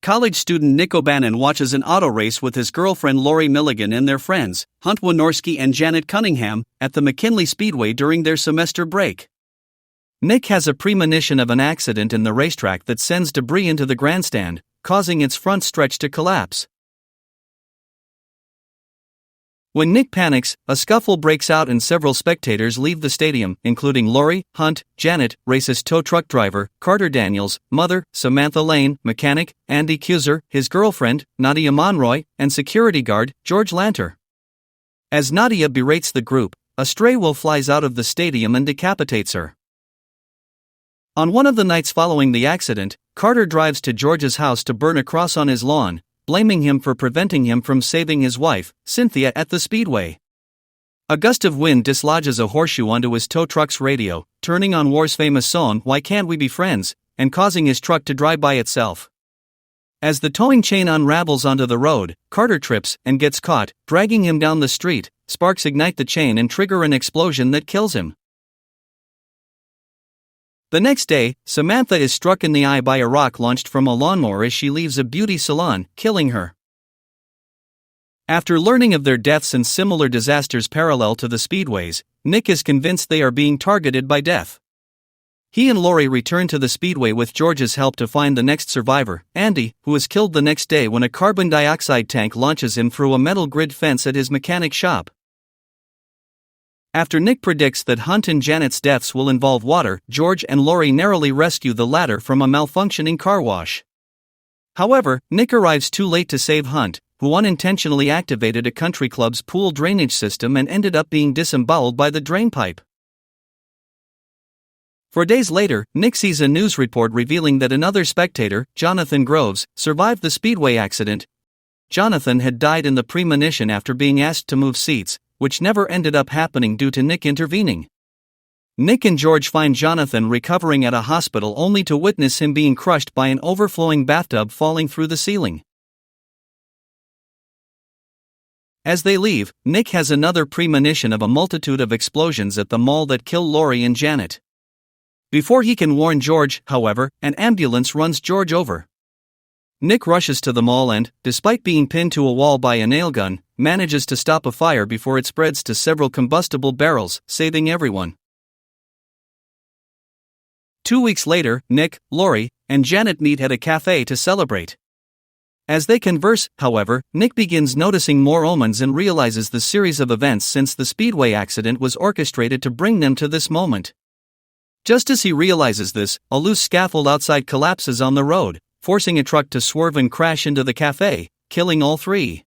College student Nick O'Bannon watches an auto race with his girlfriend Lori Milligan and their friends, Hunt Wynorski and Janet Cunningham, at the McKinley Speedway during their semester break. Nick has a premonition of an accident in the racetrack that sends debris into the grandstand, causing its front stretch to collapse. When Nick panics, a scuffle breaks out and several spectators leave the stadium, including Lori, Hunt, Janet, racist tow truck driver, Carter Daniels, mother, Samantha Lane, mechanic, Andy 𝗔𝗟𝗦𝗢, his girlfriend, Nadia Monroy, and security guard, George Lanter. As Nadia berates the group, a stray wolf flies out of the stadium and decapitates her. On one of the nights following the accident, Carter drives to George's house to burn a cross on his lawn, blaming him for preventing him from saving his wife, Cynthia, at the speedway. A gust of wind dislodges a horseshoe onto his tow truck's radio, turning on War's famous song "Why Can't We Be Friends," and causing his truck to drive by itself. As the towing chain unravels onto the road, Carter trips and gets caught, dragging him down the street. Sparks ignite the chain and trigger an explosion that kills him. The next day, Samantha is struck in the eye by a rock launched from a lawnmower as she leaves a beauty salon, killing her. After learning of their deaths and similar disasters parallel to the speedways, Nick is convinced they are being targeted by death. He and Lori return to the speedway with George's help to find the next survivor, Andy, who is killed the next day when a carbon dioxide tank launches him through a metal grid fence at his mechanic shop. After Nick predicts that Hunt and Janet's deaths will involve water, George and Lori narrowly rescue the latter from a malfunctioning car wash. However, Nick arrives too late to save Hunt, who unintentionally activated a country club's pool drainage system and ended up being disemboweled by the drainpipe. 4 days later, Nick sees a news report revealing that another spectator, Jonathan Groves, survived the speedway accident. Jonathan had died in the premonition after being asked to move seats, which never ended up happening due to Nick intervening. Nick and George find Jonathan recovering at a hospital only to witness him being crushed by an overflowing bathtub falling through the ceiling. As they leave, Nick has another premonition of a multitude of explosions at the mall that kill Lori and Janet. Before he can warn George, however, an ambulance runs George over. Nick rushes to the mall and, despite being pinned to a wall by a nail gun, manages to stop a fire before it spreads to several combustible barrels, saving everyone. 2 weeks later, Nick, Lori, and Janet meet at a cafe to celebrate. As they converse, however, Nick begins noticing more omens and realizes the series of events since the speedway accident was orchestrated to bring them to this moment. Just as he realizes this, a loose scaffold outside collapses on the road, forcing a truck to swerve and crash into the cafe, killing all three.